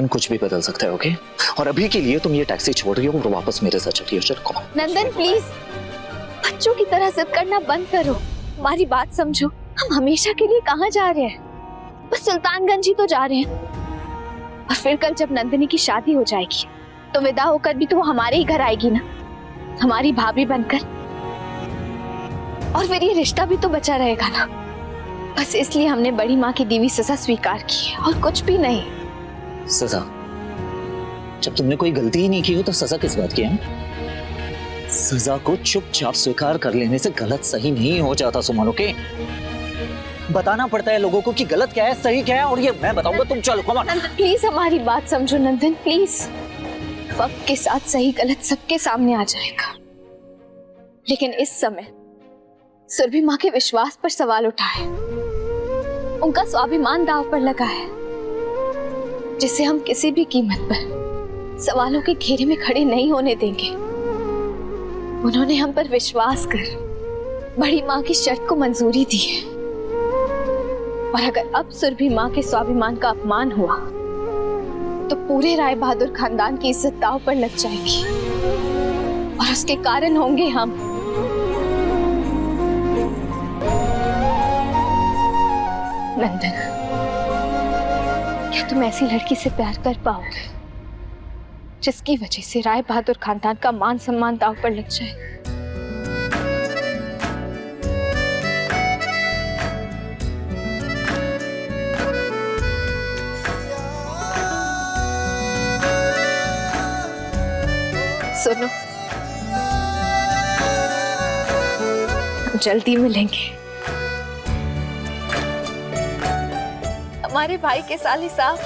नंदन कुछ भी बदल सकता है, ओके? और अभी के लिए तुम ये टैक्सी छोड़ रही हो और वापस मेरे साथ चलिए। चलो नंदन प्लीज, बच्चों की तरह जिद करना बंद करो, हमारी बात समझो। हम हमेशा के लिए कहाँ जा रहे हैं? बस सुल्तानगंज ही तो जा रहे हैं। और फिर कल जब नंदिनी की शादी हो जाएगी तो विदा होकर भी तो वो हमारे ही घर आएगी ना, हमारी भाभी बनकर। और फिर ये रिश्ता भी तो बचा रहेगा ना। बस इसलिए हमने बड़ी माँ की दी हुई सजा स्वीकार की है और कुछ भी नहीं। सजा? जब तुमने कोई गलती ही नहीं की हो तो सजा किस बात की है? सजा को चुपचाप स्वीकार कर लेने से गलत सही नहीं हो जाता सुमन, ओके? बताना पड़ता है लोगों को कि गलत क्या है सही क्या है, और ये मैं बताऊंगा। तुम चलो, कम ऑन। नंदन प्लीज हमारी बात समझो नंदन प्लीज। वक्त के साथ सही गलत सबके सामने आ जाएगा, लेकिन इस समय सुरभि माँ के विश्वास पर सवाल उठा है, उनका स्वाभिमान दांव पर लगा है, जिसे हम किसी भी कीमत पर सवालों के घेरे में खड़े नहीं होने देंगे। उन्होंने हम पर विश्वास कर बड़ी माँ की शर्त को मंजूरी दी है, और अगर अब सुरभि माँ के स्वाभिमान का अपमान हुआ तो पूरे राय बहादुर खानदान की इज्जत दांव पर लग जाएगी, और उसके कारण होंगे हम। नंदन, क्या तुम ऐसी लड़की से प्यार कर पाओगे जिसकी वजह से राय बहादुर खानदान का मान सम्मान दांव पर लग जाए? सुनो, हम जल्दी मिलेंगे। हमारे भाई के साली साहब,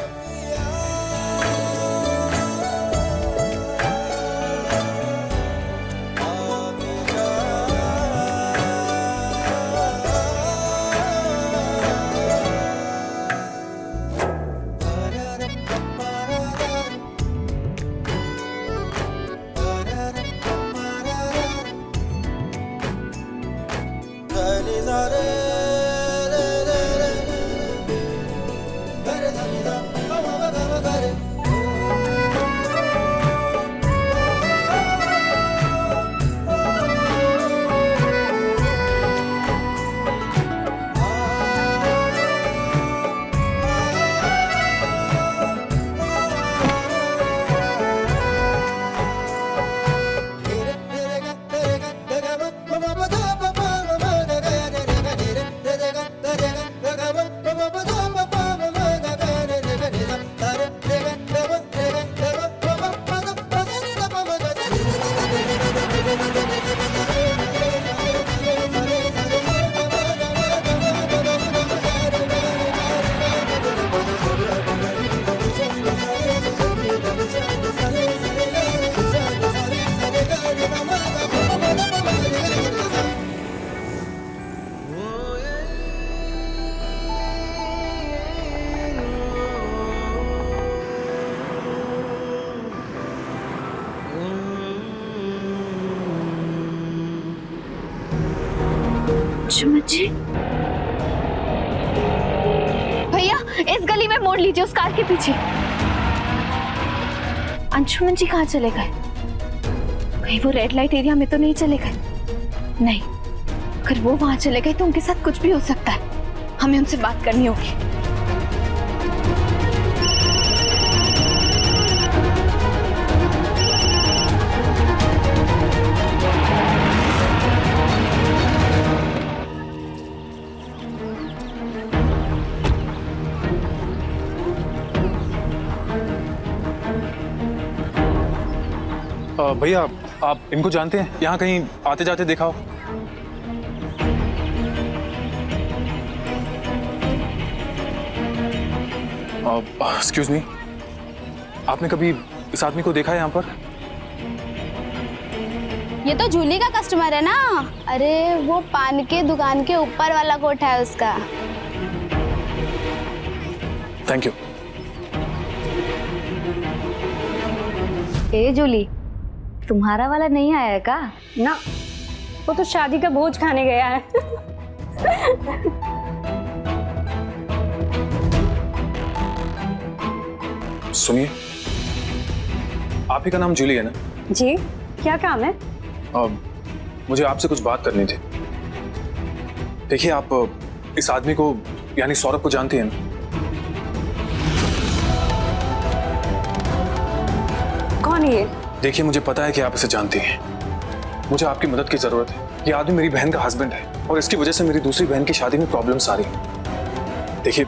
भैया इस गली में मोड़ लीजिए, उस कार के पीछे। अंशुमन जी कहाँ चले गए? कहीं वो रेड लाइट एरिया में तो नहीं चले गए? नहीं, अगर वो वहां चले गए तो उनके साथ कुछ भी हो सकता है। हमें उनसे बात करनी होगी। भैया, आप इनको जानते हैं? यहाँ कहीं आते जाते देखा हो? एक्सक्यूज मी, आपने कभी इस आदमी को देखा है यहाँ पर? ये तो जूली का कस्टमर है ना। अरे वो पान के दुकान के ऊपर वाला कोठा है उसका। Thank you. ए जूली, तुम्हारा वाला नहीं आया है का? ना, वो तो शादी का भोज खाने गया है। सुनिए, आप ही का नाम जूली है ना? जी, क्या काम है? मुझे आपसे कुछ बात करनी थी। देखिए, आप इस आदमी को यानी सौरभ को जानती हैं ना? कौन है ये? देखिए, मुझे पता है कि आप इसे जानती हैं। मुझे आपकी मदद की जरूरत है। ये आदमी मेरी बहन का हस्बैंड है और इसकी वजह से मेरी दूसरी बहन की शादी में प्रॉब्लम्स आ रही हैं। देखिए,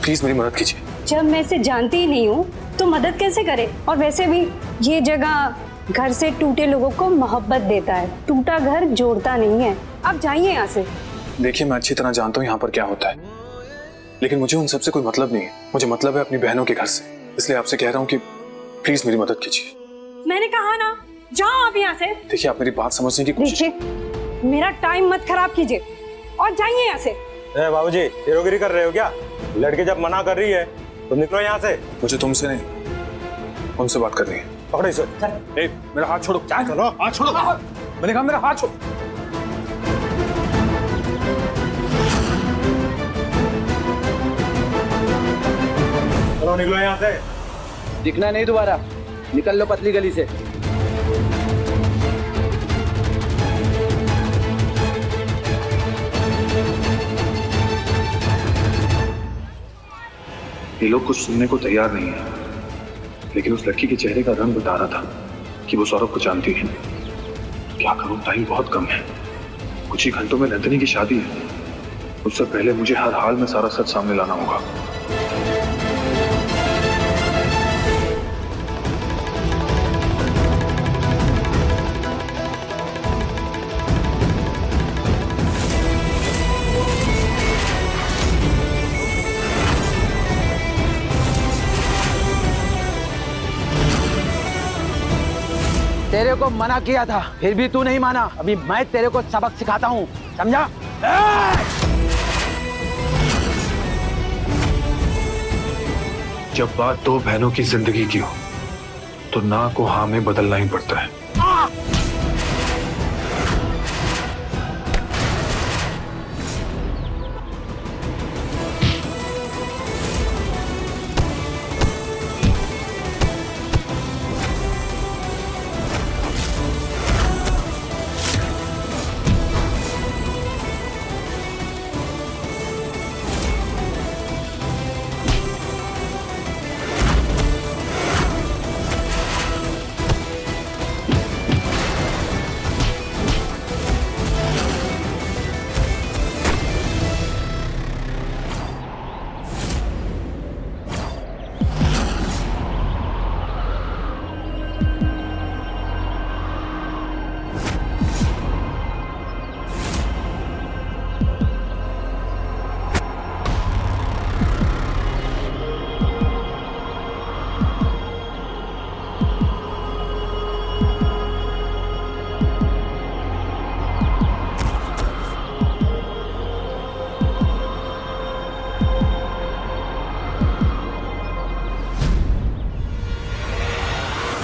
प्लीज मेरी मदद कीजिए। जब मैं इसे जानती ही नहीं हूँ तो मदद कैसे करे? और वैसे भी ये जगह घर से टूटे लोगों को मोहब्बत देता है, टूटा घर जोड़ता नहीं है। आप जाइए यहाँ से। देखिए, मैं अच्छी तरह जानता हूँ यहाँ पर क्या होता है, लेकिन मुझे उन सबसे कोई मतलब नहीं है। मुझे मतलब है अपनी बहनों के घर से। इसलिए आपसे कह रहा हूँ कि प्लीज मेरी मदद कीजिए। मैंने कहा ना, जाओ आप यहाँ से। देखिए, आप मेरी बात समझने की कोशिश। देखिए, मेरा टाइम मत खराब कीजिए और जाइए यहाँ से। बाबूजी, हीरोगिरी कर रहे हो क्या? लड़की जब मना कर रही है तो निकलो यहाँ से। मुझे तुमसे नहीं, उनसे बात करनी है। पकड़ो इसे। ए, मेरा हाथ छोड़ो। क्या करो? हाथ छोड़ो। मैंने कहा मेरा हाथ छोड़ो। चलो निकलो यहाँ से। दिखना नहीं दोबारा, निकल लो पतली गली से। ये लोग कुछ सुनने को तैयार नहीं है, लेकिन उस लड़की के चेहरे का रंग बता रहा था कि वो सौरभ को जानती है। क्या करूं, टाइम बहुत कम है। कुछ ही घंटों में नंदिनी की शादी है। उससे पहले मुझे हर हाल में सारा सच सामने लाना होगा। तेरे को मना किया था, फिर भी तू नहीं माना। अभी मैं तेरे को सबक सिखाता हूँ, समझा? जब बात दो बहनों की जिंदगी की हो तो ना को हाँ में बदलना ही पड़ता है।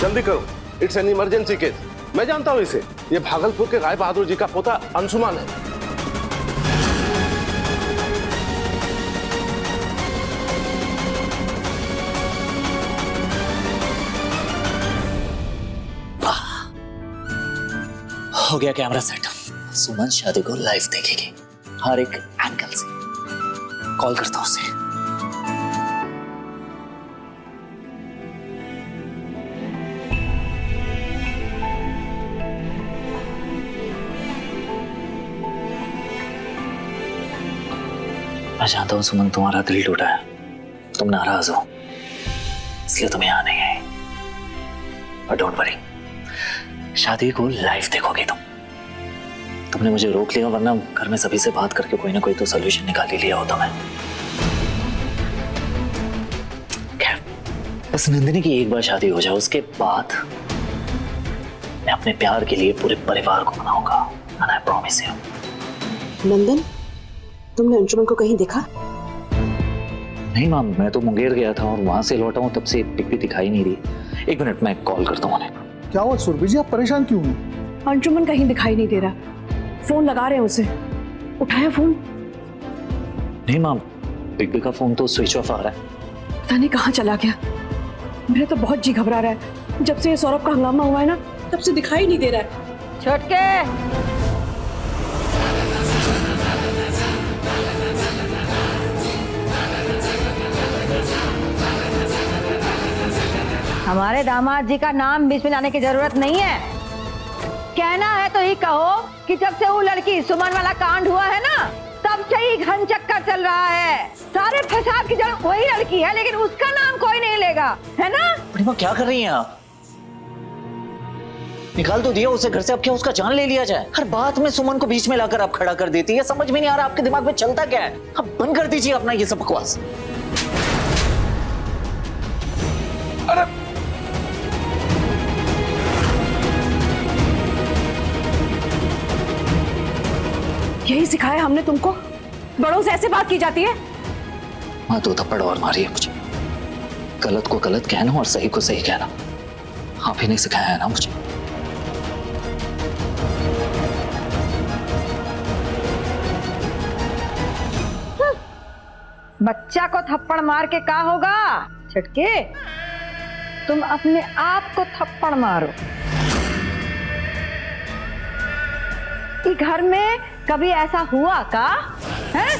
जल्दी करो, इट्स एन इमरजेंसी केस। मैं जानता हूँ इसे। ये भागलपुर के राय बहादुर जी का पोता अंशुमान है। हो गया कैमरा सेट। सुमन शादी को लाइव देखेगी, हर एक एंगल से। कॉल करता हूं उसे। मैं जानता हूं सुमन, तुम्हारा दिल टूटा है, तुम नाराज हो, इसलिए तुम यहां नहीं आए। पर डोंट वरी, शादी को लाइव देखोगे तुमने मुझे रोक लिया, वरना घर में सभी से बात करके कोई ना कोई तो सोल्यूशन निकाल ही लिया होता मैं। खैर, बस नंदिनी की एक बार शादी हो जाए, उसके बाद मैं अपने प्यार के लिए पूरे परिवार को मनाऊंगा। And I promise you। नंदन, तुमने अंशुमन को कहीं देखा? नहीं माम, मैं तो मुंगेर गया था और वहां से लौटा हूँ, तब से पिक भी दिखाई नहीं रही। 1 मिनट, मैं कॉल करता हूँ उन्हें। क्या हुआ सुरभि जी, आप परेशान क्यों हैं? अंशुमन कहीं दिखाई नहीं दे रहा। फोन लगा रहे हैं उसे, उठाया फोन? नहीं माम, बिग बी का फोन तो स्विच ऑफ आ रहा है। पता नहीं कहाँ चला गया। मेरा तो बहुत जी घबरा रहा है। जब से ये सौरभ का हंगामा हुआ है ना, तब से दिखाई नहीं दे रहा है। छोटके, हमारे दामाद जी का नाम बीच में लाने की जरूरत नहीं है। कहना है तो ही कहो कि जब से वो लड़की सुमन वाला कांड हुआ है ना, तब से ही घन चक्कर चल रहा है। सारे फसाद की जड़ वही लड़की है, लेकिन उसका नाम कोई नहीं लेगा, है ना? बड़ी माँ क्या कर रही हैं आप? निकाल तो दिया उसे घर से, अब क्या उसका जान ले लिया जाए? हर बात में सुमन को बीच में लाकर आप खड़ा कर देती है। समझ में नहीं आ रहा आपके दिमाग में चलता क्या है। अब बंद कर दीजिए अपना ये सब बकवास। अरे यही सिखाया हमने तुमको? बड़ों से ऐसे बात की जाती है? माँ दो थप्पड़ और मारी है मुझे। गलत को गलत कहना और सही को सही कहना आप ही नहीं सिखाया है ना मुझे। बच्चा को थप्पड़ मार के क्या होगा? छटके, तुम अपने आप को थप्पड़ मारो। इस घर में कभी ऐसा हुआ का है?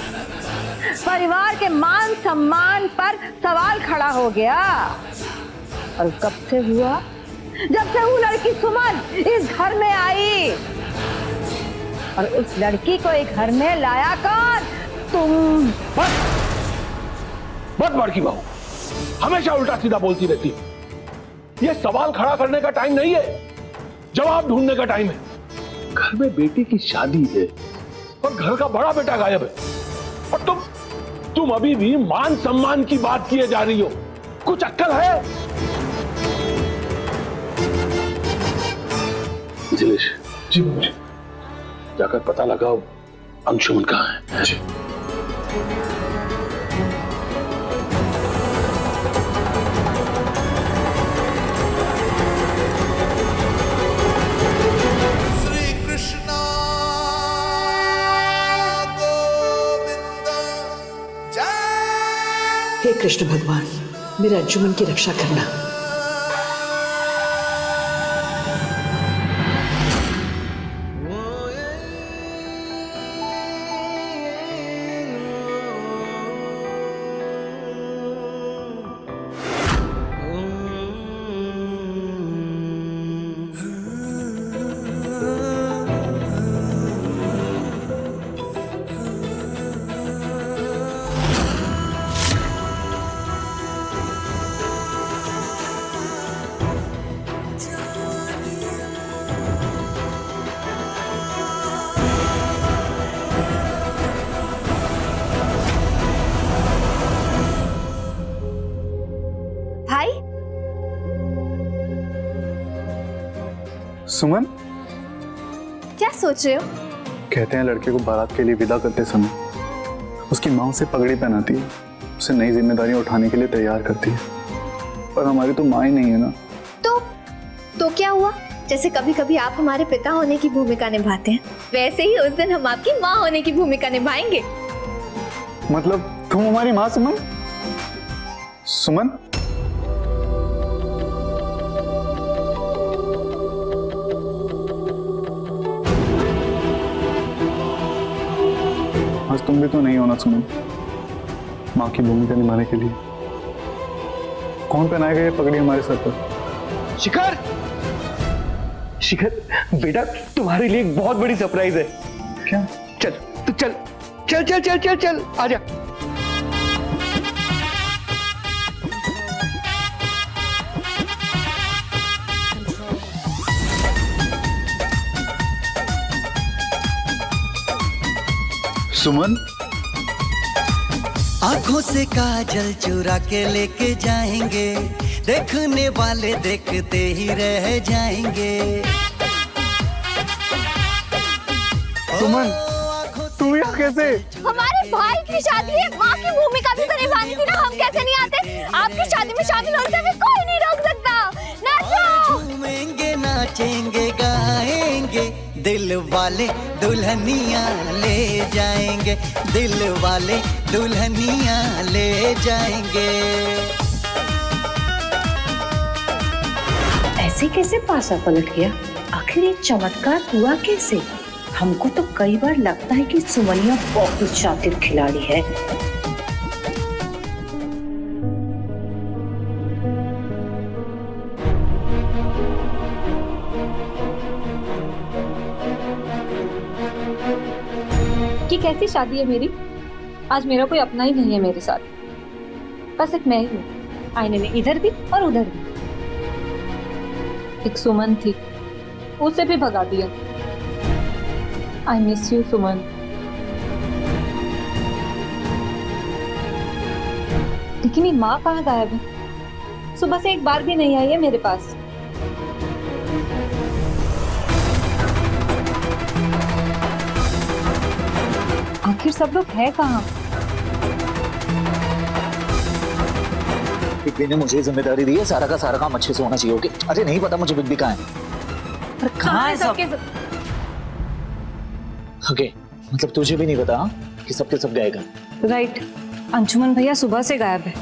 परिवार के मान सम्मान पर सवाल खड़ा हो गया। और कब से हुआ? जब से वो लड़की सुमन इस घर में आई। और उस लड़की को एक घर में लाया कौन? तुम। बहुत बड़की बहू, हमेशा उल्टा सीधा बोलती रहती है। ये सवाल खड़ा करने का टाइम नहीं है, जवाब ढूंढने का टाइम है। घर में बेटी की शादी है और घर का बड़ा बेटा गायब है, और तुम अभी भी मान सम्मान की बात किए जा रही हो। कुछ अक्ल है? जिलेश जी, मुझे जाकर पता लगाओ अंशुमन कहाँ है। जी। हे कृष्ण भगवान, मेरे अंशुमन की रक्षा करना। सुमन, क्या सोच रहे हो? कहते हैं लड़के को बारात के लिए विदा करते समय उसकी माँ उसे पगड़ी पहनाती है, उसे नई जिम्मेदारियां उठाने के लिए तैयार करती है। पर हमारी तो माँ ही नहीं है ना। तो क्या हुआ? जैसे कभी कभी आप हमारे पिता होने की भूमिका निभाते हैं, वैसे ही उस दिन हम आपकी माँ होने की भूमिका निभाएंगे। मतलब तुम हमारी माँ? सुमन, सुमन, आज तुम भी तो नहीं होना सुमन, माँ की भूमिका निभाने के लिए। कौन पहनाएगा ये पगड़ी हमारे सर पर? शिखर, शिखर बेटा, तुम्हारे लिए एक बहुत बड़ी सरप्राइज है। क्या? चल तू चल चल चल चल चल चल आजा। सुमन, आंखों से काजल चुरा के लेके जाएंगे, देखने वाले देखते ही रह जाएंगे। सुमन, तू यहाँ कैसे? हमारे भाई की शादी है, माँ की भूमिका भी तो निभानी थी ना। हम कैसे नहीं आते? आपकी शादी में शामिल होने से हमें कोई नहीं रोक सकता। नाचो, झूमेंगे, नाचेंगे, गाएंगे, दिल वाले दुल्हनिया ले जाएंगे, दिल वाले दुल्हनिया ले जाएंगे। ऐसे कैसे पासा पलट गया? आखिर ये चमत्कार हुआ कैसे? हमको तो कई बार लगता है कि सुमनिया बहुत शातिर खिलाड़ी है। कि कैसी शादी है मेरी? आज मेरा कोई अपना ही नहीं है मेरे साथ, बस एक मैं ही हूँ। आईने में इधर भी और उधर भी। एक सुमन थी, उसे भी भगा दिया। आई मिस यू सुमन। लेकिन ये माँ कहाँ गायब है? सुबह से एक बार भी नहीं आई है मेरे पास। आखिर सब लोग है कहाँ? बिग बी ने मुझे जिम्मेदारी दी है, सारा का सारा काम अच्छे से होना चाहिए। ओके? अरे नहीं पता मुझे बिग बी कहाँ है। कहाँ है सबके? ओके, मतलब तुझे भी नहीं पता कि सबके सब गए कहाँ? राइट, अंशुमन भैया सुबह से गायब है,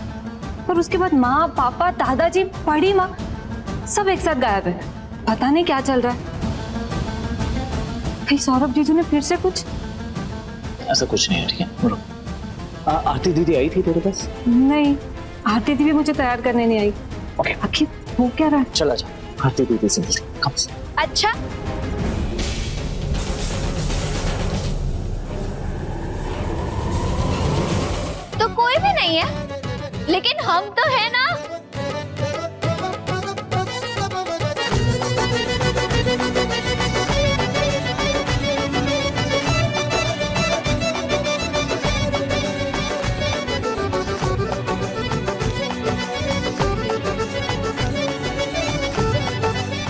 और उसके बाद माँ, पापा, दादाजी, बड़ी माँ सब एक साथ गायब है। पता नहीं क्या चल रहा है। कहीं सौरभ जीजू ने फिर से कुछ? ऐसा कुछ नहीं है, ठीक है? बोलो। आरती दीदी आई थी तेरे पास? नहीं, आरती दीदी मुझे तैयार करने नहीं आई। ओके, आखिर वो क्या रहा है? चला जा, आरती दीदी से मिलते। कम से अच्छा, तो कोई भी नहीं है, लेकिन हम तो है ना।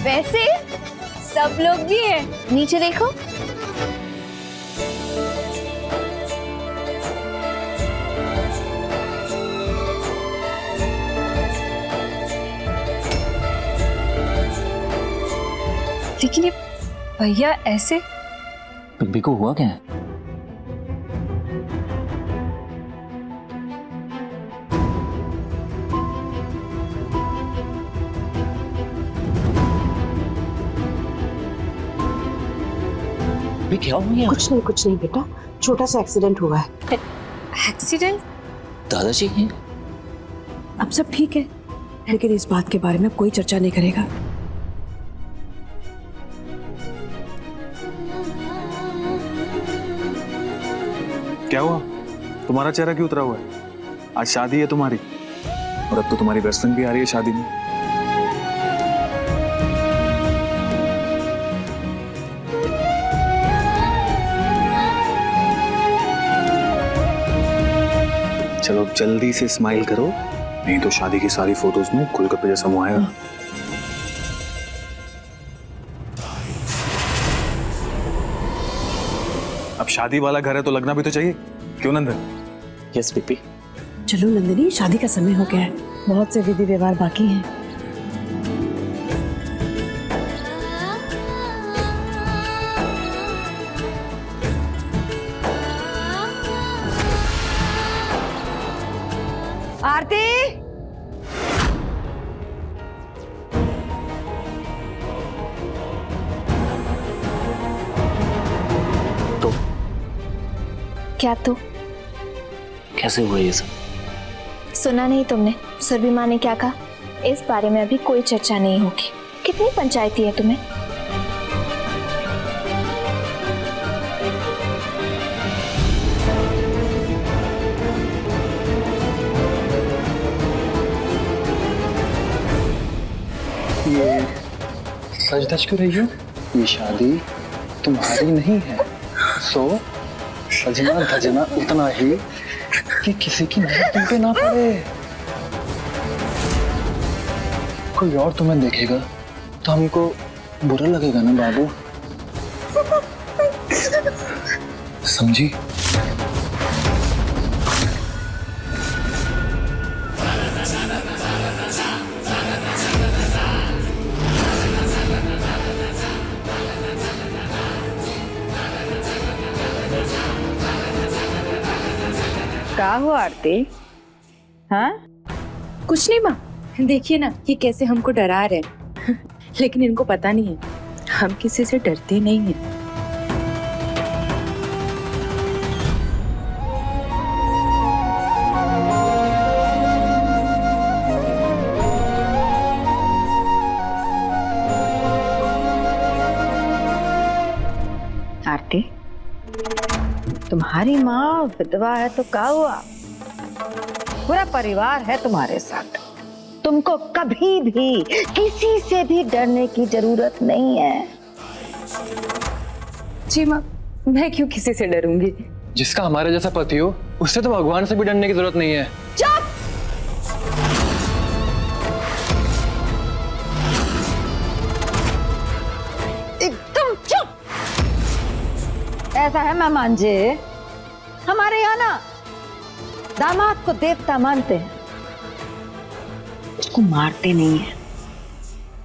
वैसे सब लोग भी हैं। नीचे देखो। लेकिन ये भैया ऐसे? बिग बी को हुआ क्या है? भी क्या हो गया? कुछ नहीं बेटा, छोटा सा एक्सीडेंट हुआ है। एक्सीडेंट? दादाजी हैं? अब सब ठीक है, लेकिन इस बात के बारे में कोई चर्चा नहीं करेगा। क्या हुआ? तुम्हारा चेहरा क्यों उतरा हुआ है? आज शादी है तुम्हारी, और अब तो तुम्हारी बेस्ट फ्रेंड भी आ रही है शादी में। चलो जल्दी से स्माइल करो, नहीं तो शादी की सारी फोटोज में गोलगप्पे जैसा मुंह आएगा। अब शादी वाला घर है तो लगना भी तो चाहिए, क्यों नंदन? यस पिपी। चलो नंदिनी, शादी का समय हो गया है, बहुत से विधि व्यवहार बाकी हैं। आरती, तो क्या तो? कैसे हुआ ये सब? सुना नहीं तुमने सुरभि माँ ने क्या कहा? इस बारे में अभी कोई चर्चा नहीं होगी। कितनी पंचायती है तुम्हें? ये सच धज क्यों रही हो? ये शादी तुम्हारी नहीं है, सो सजना धजना उतना ही कि किसी की नजर तुम पे ना पड़े। कोई और तुम्हें देखेगा तो हमको बुरा लगेगा ना बाबू, समझी? क्या हुआ आरती? हाँ? कुछ नहीं माँ, देखिए ना ये कैसे हमको डरा रहे हैं। लेकिन इनको पता नहीं है हम किसी से डरते नहीं हैं। आरती, तुम्हारी माँ विधवा है तो क्या हुआ? पूरा परिवार है तुम्हारे साथ। तुमको कभी भी किसी से भी डरने की जरूरत नहीं है। जी माँ, मैं क्यों किसी से डरूंगी? जिसका हमारे जैसा पति हो उससे तो भगवान से भी डरने की जरूरत नहीं है। चुप! एकदम चुप! ऐसा है मेहमान जी, हमारे यहाँ ना दामाद को देवता मानते हैं, उसको मारते नहीं है।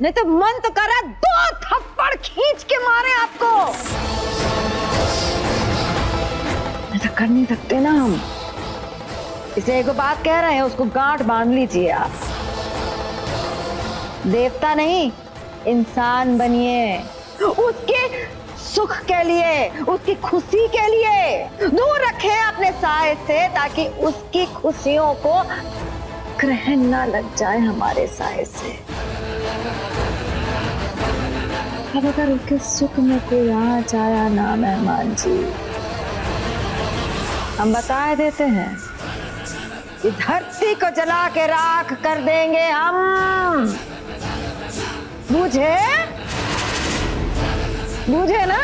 नहीं तो मन तो कर रहा है 2 थप्पड़ खींच के मारे आपको। ऐसा कर नहीं सकते ना हम, इसलिए एक बात कह रहे हैं, उसको गांठ बांध लीजिए आप। देवता नहीं, इंसान बनिए, उसके सुख के लिए, उसकी खुशी के लिए दूर रखें अपने साए से, ताकि उसकी खुशियों को ग्रहण ना लग जाए हमारे साए से। अब अगर उसके सुख में कोई आ जाया ना मेहमान जी, हम बता देते हैं कि धरती को जला के राख कर देंगे हम। बुझे? बुझे ना?